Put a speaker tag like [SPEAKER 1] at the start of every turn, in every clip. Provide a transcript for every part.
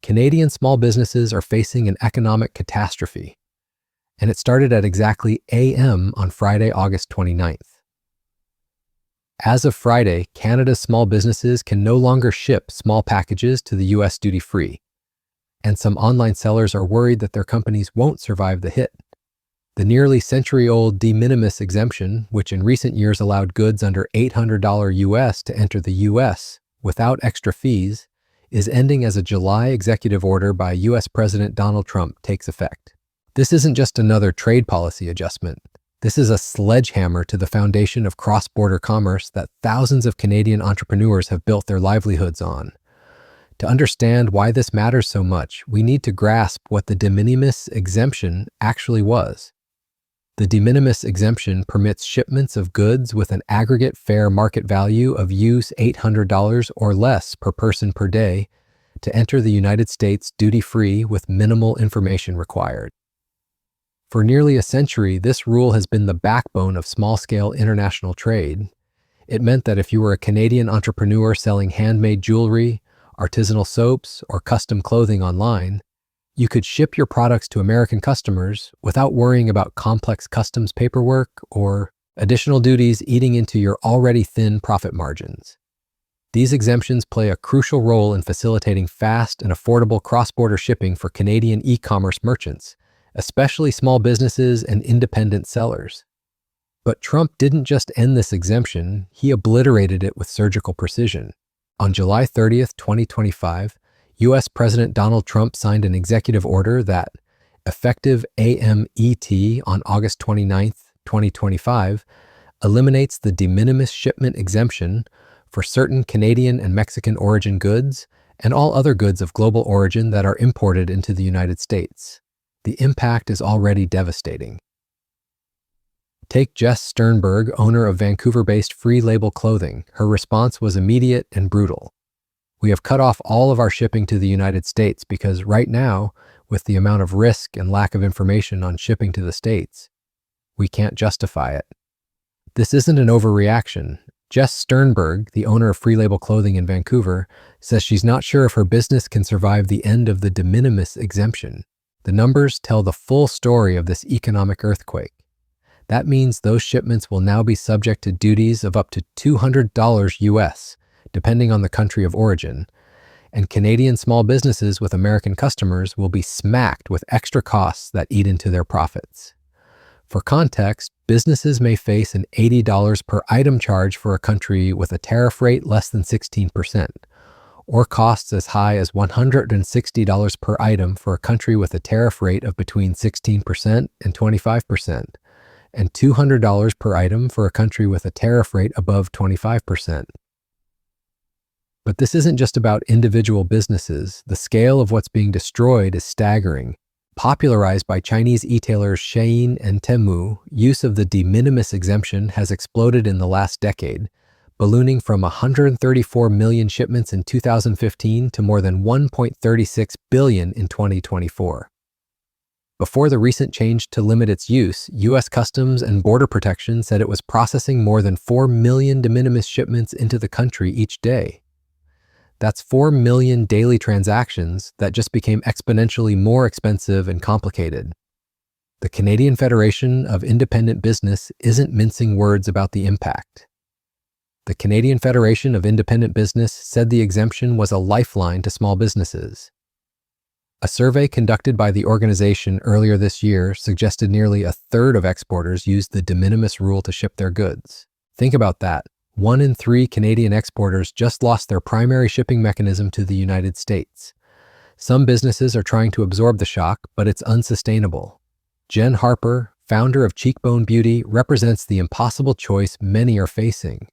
[SPEAKER 1] Canadian small businesses are facing an economic catastrophe, and it started at exactly a.m. on Friday, August 29th. As of Friday, Canada's small businesses can no longer ship small packages to the U.S. duty-free, and some online sellers are worried that their companies won't survive the hit. The nearly century-old de minimis exemption, which in recent years allowed goods under $800 US to enter the U.S. without extra fees, is ending as a July executive order by U.S. President Donald Trump takes effect. This isn't just another trade policy adjustment. This is a sledgehammer to the foundation of cross-border commerce that thousands of Canadian entrepreneurs have built their livelihoods on. To understand why this matters so much, we need to grasp what the de minimis exemption actually was. The de minimis exemption permits shipments of goods with an aggregate fair market value of $800 or less per person per day to enter the United States duty-free with minimal information required. For nearly a century, this rule has been the backbone of small-scale international trade. It meant that if you were a Canadian entrepreneur selling handmade jewelry, artisanal soaps, or custom clothing online, you could ship your products to American customers without worrying about complex customs paperwork or additional duties eating into your already thin profit margins. These exemptions play a crucial role in facilitating fast and affordable cross-border shipping for Canadian e-commerce merchants, especially small businesses and independent sellers. But Trump didn't just end this exemption, he obliterated it with surgical precision. On July 30th, 2025, U.S. President Donald Trump signed an executive order that, effective AMET on August 29th, 2025, eliminates the de minimis shipment exemption for certain Canadian and Mexican origin goods and all other goods of global origin that are imported into the United States. The impact is already devastating. Take Jess Sternberg, owner of Vancouver-based Free Label Clothing. Her response was immediate and brutal. We have cut off all of our shipping to the United States because right now, with the amount of risk and lack of information on shipping to the States, we can't justify it. This isn't an overreaction. Jess Sternberg, the owner of Free Label Clothing in Vancouver, says she's not sure if her business can survive the end of the de minimis exemption. The numbers tell the full story of this economic earthquake. That means those shipments will now be subject to duties of up to $200 US, depending on the country of origin, and Canadian small businesses with American customers will be smacked with extra costs that eat into their profits. For context, businesses may face an $80 per item charge for a country with a tariff rate less than 16%, or costs as high as $160 per item for a country with a tariff rate of between 16% and 25%, and $200 per item for a country with a tariff rate above 25%. But this isn't just about individual businesses. The scale of what's being destroyed is staggering. Popularized by Chinese e-tailers Shein and Temu, use of the de minimis exemption has exploded in the last decade, ballooning from 134 million shipments in 2015 to more than 1.36 billion in 2024. Before the recent change to limit its use, U.S. Customs and Border Protection said it was processing more than 4 million de minimis shipments into the country each day. That's 4 million daily transactions that just became exponentially more expensive and complicated. The Canadian Federation of Independent Business isn't mincing words about the impact. The Canadian Federation of Independent Business said the exemption was a lifeline to small businesses. A survey conducted by the organization earlier this year suggested nearly a third of exporters used the de minimis rule to ship their goods. Think about that. 1 in 3 Canadian exporters just lost their primary shipping mechanism to the United States. Some businesses are trying to absorb the shock, but it's unsustainable. Jen Harper, founder of Cheekbone Beauty, represents the impossible choice many are facing.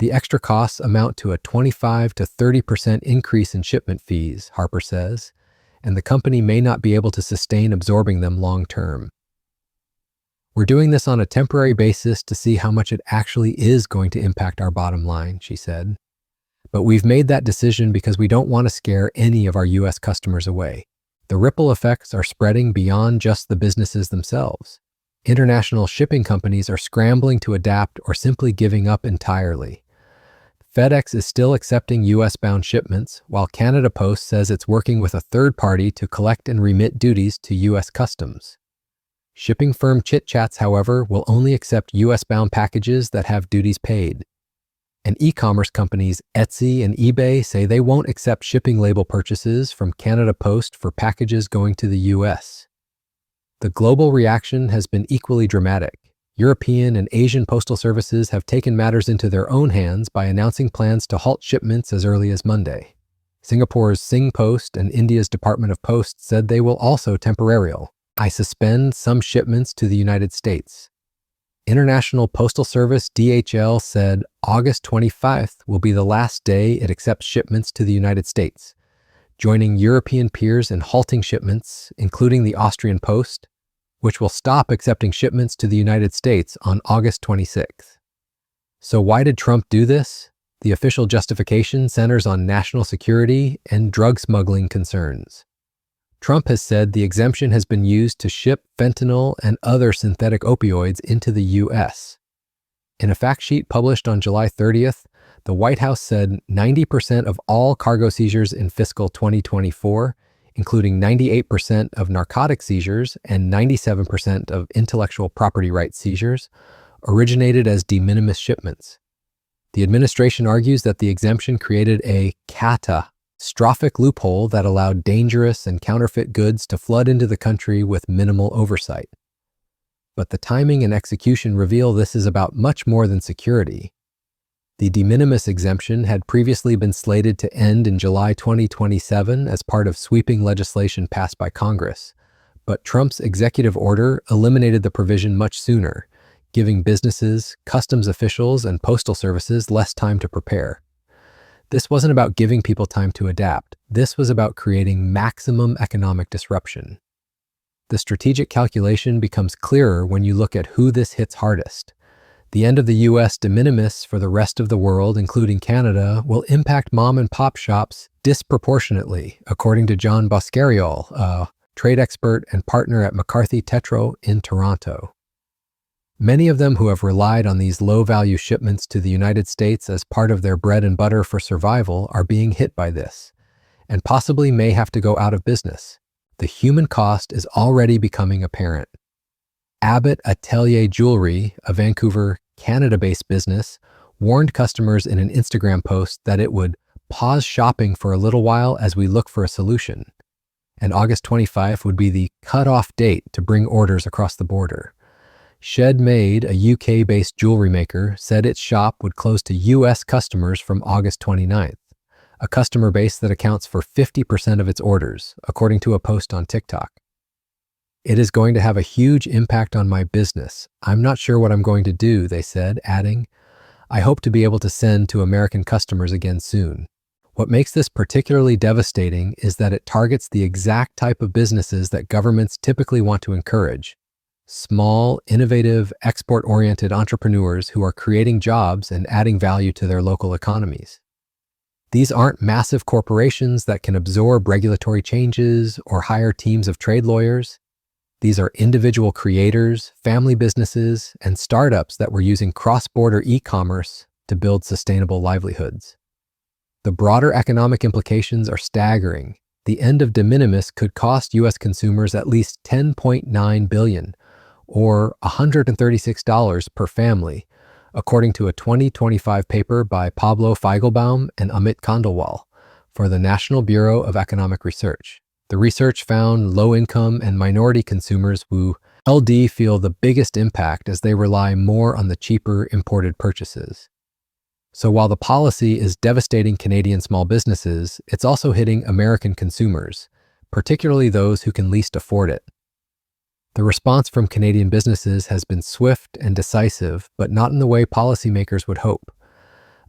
[SPEAKER 1] The extra costs amount to a 25 to 30% increase in shipment fees, Harper says, and the company may not be able to sustain absorbing them long term. We're doing this on a temporary basis to see how much it actually is going to impact our bottom line, she said. But we've made that decision because we don't want to scare any of our U.S. customers away. The ripple effects are spreading beyond just the businesses themselves. International shipping companies are scrambling to adapt or simply giving up entirely. FedEx is still accepting U.S.-bound shipments, while Canada Post says it's working with a third party to collect and remit duties to U.S. Customs. Shipping firm Chit Chats, however, will only accept U.S.-bound packages that have duties paid. And e-commerce companies Etsy and eBay say they won't accept shipping label purchases from Canada Post for packages going to the U.S. The global reaction has been equally dramatic. European and Asian postal services have taken matters into their own hands by announcing plans to halt shipments as early as Monday. Singapore's Sing Post and India's Department of Post said they will also temporarily suspend some shipments to the United States. International Postal Service DHL said August 25th will be the last day it accepts shipments to the United States, joining European peers in halting shipments, including the Austrian Post, which will stop accepting shipments to the United States on August 26th. So why did Trump do this? The official justification centers on national security and drug smuggling concerns. Trump has said the exemption has been used to ship fentanyl and other synthetic opioids into the U.S. In a fact sheet published on July 30th, the White House said 90% of all cargo seizures in fiscal 2024, including 98% of narcotic seizures and 97% of intellectual property rights seizures, originated as de minimis shipments. The administration argues that the exemption created a catastrophic loophole that allowed dangerous and counterfeit goods to flood into the country with minimal oversight. But the timing and execution reveal this is about much more than security. The de minimis exemption had previously been slated to end in July 2027 as part of sweeping legislation passed by Congress, but Trump's executive order eliminated the provision much sooner, giving businesses, customs officials, and postal services less time to prepare. This wasn't about giving people time to adapt. This was about creating maximum economic disruption. The strategic calculation becomes clearer when you look at who this hits hardest. The end of the U.S. de minimis for the rest of the world, including Canada, will impact mom-and-pop shops disproportionately, according to John Boscariol, a trade expert and partner at McCarthy Tetro in Toronto. Many of them who have relied on these low-value shipments to the United States as part of their bread and butter for survival are being hit by this, and possibly may have to go out of business. The human cost is already becoming apparent. Abbott Atelier Jewelry, a Vancouver, Canada-based business, warned customers in an Instagram post that it would pause shopping for a little while as we look for a solution, and August 25 would be the cutoff date to bring orders across the border. Shed Made, a UK-based jewelry maker, said its shop would close to US customers from August 29th, a customer base that accounts for 50% of its orders, according to a post on TikTok. It is going to have a huge impact on my business. I'm not sure what I'm going to do, they said, adding, I hope to be able to send to American customers again soon. What makes this particularly devastating is that it targets the exact type of businesses that governments typically want to encourage. Small, innovative, export-oriented entrepreneurs who are creating jobs and adding value to their local economies. These aren't massive corporations that can absorb regulatory changes or hire teams of trade lawyers. These are individual creators, family businesses, and startups that were using cross-border e-commerce to build sustainable livelihoods. The broader economic implications are staggering. The end of de minimis could cost U.S. consumers at least $10.9 billion, or $136 per family, according to a 2025 paper by Pablo Feigelbaum and Amit Khandelwal for the National Bureau of Economic Research. The research found low-income and minority consumers who feel the biggest impact as they rely more on the cheaper imported purchases. So while the policy is devastating Canadian small businesses, it's also hitting American consumers, particularly those who can least afford it. The response from Canadian businesses has been swift and decisive, but not in the way policymakers would hope.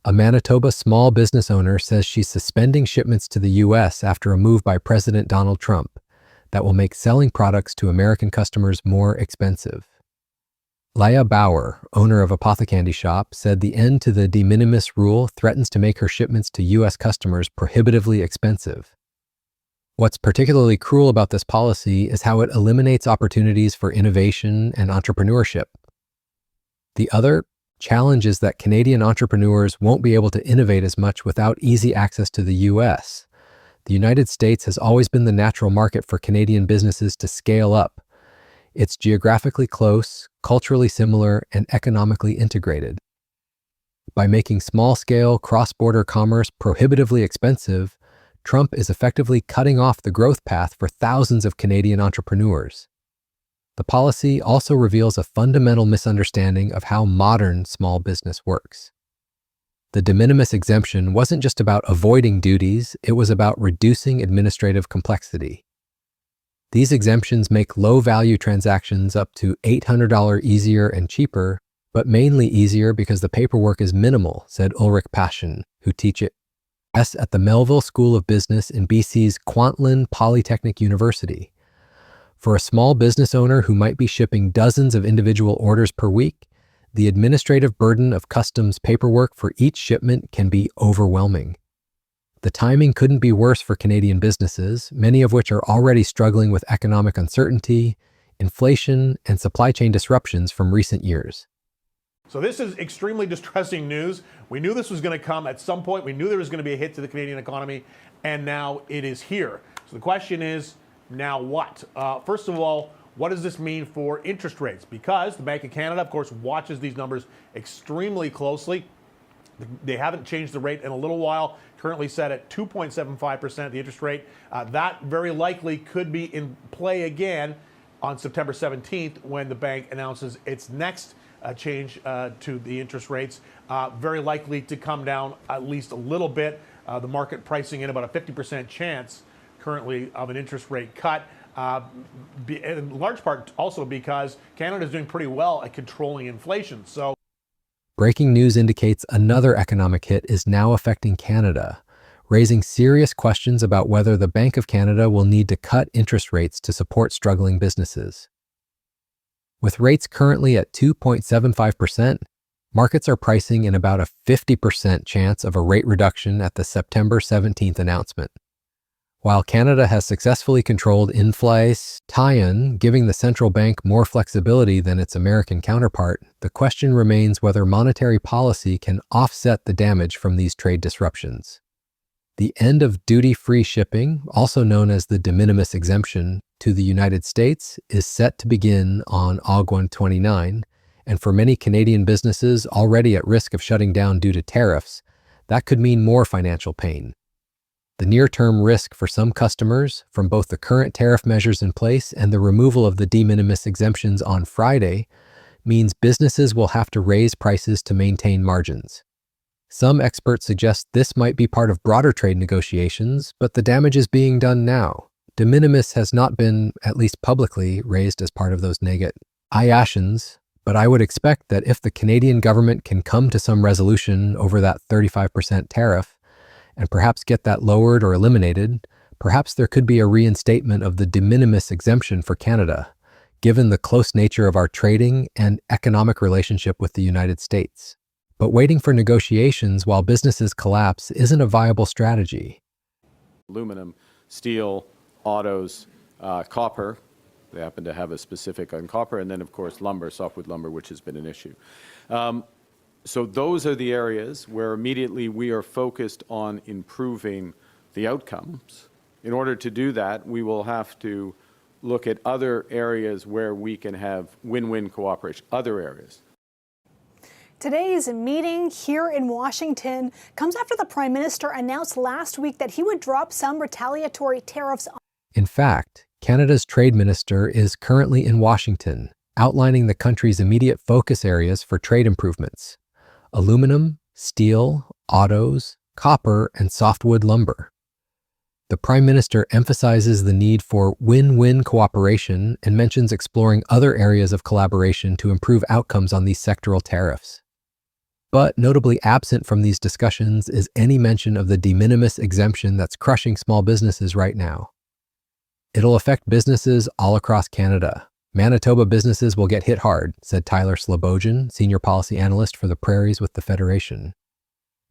[SPEAKER 1] A Manitoba small business owner says she's suspending shipments to the U.S. after a move by President Donald Trump that will make selling products to American customers more expensive. Leah Bauer, owner of a Apothecary shop, said the end to the de minimis rule threatens to make her shipments to U.S. customers prohibitively expensive. What's particularly cruel about this policy is how it eliminates opportunities for innovation and entrepreneurship. The other challenge is that Canadian entrepreneurs won't be able to innovate as much without easy access to the US. The United States has always been the natural market for Canadian businesses to scale up. It's geographically close, culturally similar, and economically integrated. By making small-scale, cross-border commerce prohibitively expensive, Trump is effectively cutting off the growth path for thousands of Canadian entrepreneurs. The policy also reveals a fundamental misunderstanding of how modern small business works. The de minimis exemption wasn't just about avoiding duties, it was about reducing administrative complexity. These exemptions make low-value transactions up to $800 easier and cheaper, but mainly easier because the paperwork is minimal, said Ulrich Paschen, who teaches at the Melville School of Business in BC's Kwantlen Polytechnic University. For a small business owner who might be shipping dozens of individual orders per week, the administrative burden of customs paperwork for each shipment can be overwhelming. The timing couldn't be worse for Canadian businesses, many of which are already struggling with economic uncertainty, inflation, and supply chain disruptions from recent years.
[SPEAKER 2] So this is extremely distressing news. We knew this was going to come at some point. We knew there was going to be a hit to the Canadian economy, and now it is here. So the question is, now what? First of all, what does this mean for interest rates? Because the Bank of Canada, of course, watches these numbers extremely closely. They haven't changed the rate in a little while, currently set at 2.75%, the interest rate. That very likely could be in play again on September 17th when the bank announces its next change to the interest rates, very likely to come down at least a little bit. The market pricing in about a 50% chance currently of an interest rate cut, in large part also because Canada is doing pretty well at controlling inflation. So,
[SPEAKER 1] breaking news indicates another economic hit is now affecting Canada, raising serious questions about whether the Bank of Canada will need to cut interest rates to support struggling businesses. With rates currently at 2.75%, markets are pricing in about a 50% chance of a rate reduction at the September 17th announcement. While Canada has successfully controlled inflation, giving the central bank more flexibility than its American counterpart, the question remains whether monetary policy can offset the damage from these trade disruptions. The end of duty-free shipping, also known as the de minimis exemption, to the United States is set to begin on August 29, and for many Canadian businesses already at risk of shutting down due to tariffs, that could mean more financial pain. The near-term risk for some customers, from both the current tariff measures in place and the removal of the de minimis exemptions on Friday, means businesses will have to raise prices to maintain margins. Some experts suggest this might be part of broader trade negotiations, but the damage is being done now. De minimis has not been, at least publicly, raised as part of those negotiations, but I would expect that if the Canadian government can come to some resolution over that 35% tariff, and perhaps get that lowered or eliminated, perhaps there could be a reinstatement of the de minimis exemption for Canada, given the close nature of our trading and economic relationship with the United States. But waiting for negotiations while businesses collapse isn't a viable strategy.
[SPEAKER 3] Aluminum, steel, autos, copper. They happen to have a specific on copper, and then, of course, lumber, softwood lumber, which has been an issue. So those are the areas where immediately we are focused on improving the outcomes. In order to do that, we will have to look at other areas where we can have win-win cooperation, other areas.
[SPEAKER 4] Today's meeting here in Washington comes after the Prime Minister announced last week that he would drop some retaliatory tariffs.
[SPEAKER 1] In fact, Canada's Trade Minister is currently in Washington, outlining the country's immediate focus areas for trade improvements: aluminum, steel, autos, copper, and softwood lumber. The Prime Minister emphasizes the need for win-win cooperation and mentions exploring other areas of collaboration to improve outcomes on these sectoral tariffs. But notably absent from these discussions is any mention of the de minimis exemption that's crushing small businesses right now. It'll affect businesses all across Canada. Manitoba businesses will get hit hard, said Tyler Slobodjan, senior policy analyst for the Prairies with the Federation.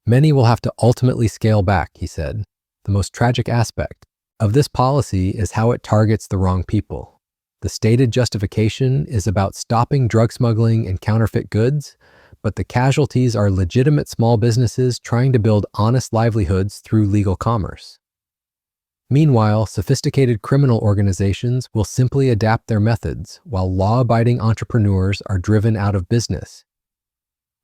[SPEAKER 1] Many will have to ultimately scale back, he said. The most tragic aspect of this policy is how it targets the wrong people. The stated justification is about stopping drug smuggling and counterfeit goods, but the casualties are legitimate small businesses trying to build honest livelihoods through legal commerce. Meanwhile, sophisticated criminal organizations will simply adapt their methods, while law-abiding entrepreneurs are driven out of business.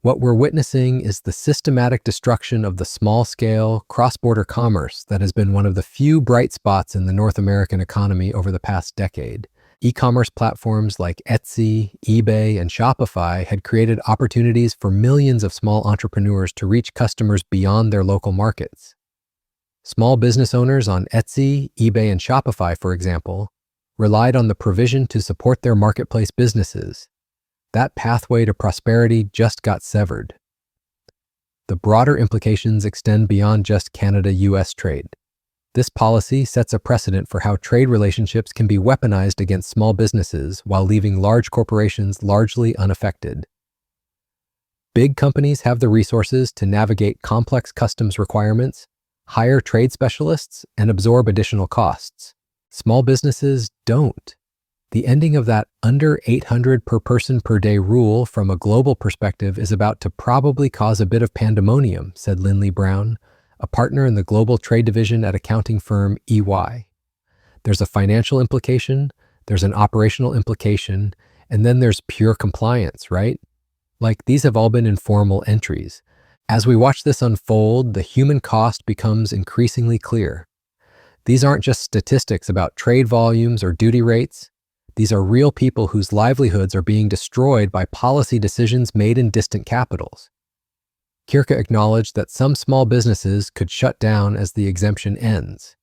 [SPEAKER 1] What we're witnessing is the systematic destruction of the small-scale, cross-border commerce that has been one of the few bright spots in the North American economy over the past decade. E-commerce platforms like Etsy, eBay, and Shopify had created opportunities for millions of small entrepreneurs to reach customers beyond their local markets. Small business owners on Etsy, eBay, and Shopify, for example, relied on the provision to support their marketplace businesses. That pathway to prosperity just got severed. The broader implications extend beyond just Canada-US trade. This policy sets a precedent for how trade relationships can be weaponized against small businesses while leaving large corporations largely unaffected. Big companies have the resources to navigate complex customs requirements, hire trade specialists, and absorb additional costs. Small businesses don't. The ending of that under 800 per person per day rule from a global perspective is about to probably cause a bit of pandemonium, said Lindley Brown, a partner in the global trade division at accounting firm EY. There's a financial implication, there's an operational implication, and then there's pure compliance, right? Like, these have all been informal entries. As we watch this unfold, the human cost becomes increasingly clear. These aren't just statistics about trade volumes or duty rates. These are real people whose livelihoods are being destroyed by policy decisions made in distant capitals. Kirka acknowledged that some small businesses could shut down as the exemption ends.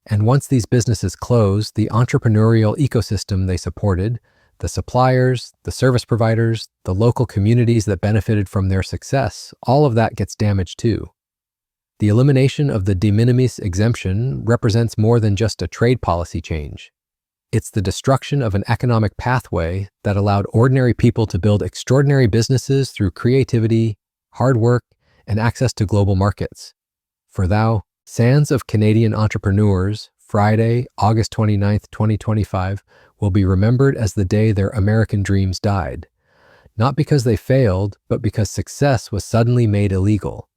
[SPEAKER 1] And once these businesses close, the entrepreneurial ecosystem they supported, the suppliers, the service providers, the local communities that benefited from their success, all of that gets damaged too. The elimination of the de minimis exemption represents more than just a trade policy change. It's the destruction of an economic pathway that allowed ordinary people to build extraordinary businesses through creativity, hard work, and access to global markets. For thou, Sands of Canadian Entrepreneurs, Friday, August 29, 2025, will be remembered as the day their American dreams died. Not because they failed, but because success was suddenly made illegal.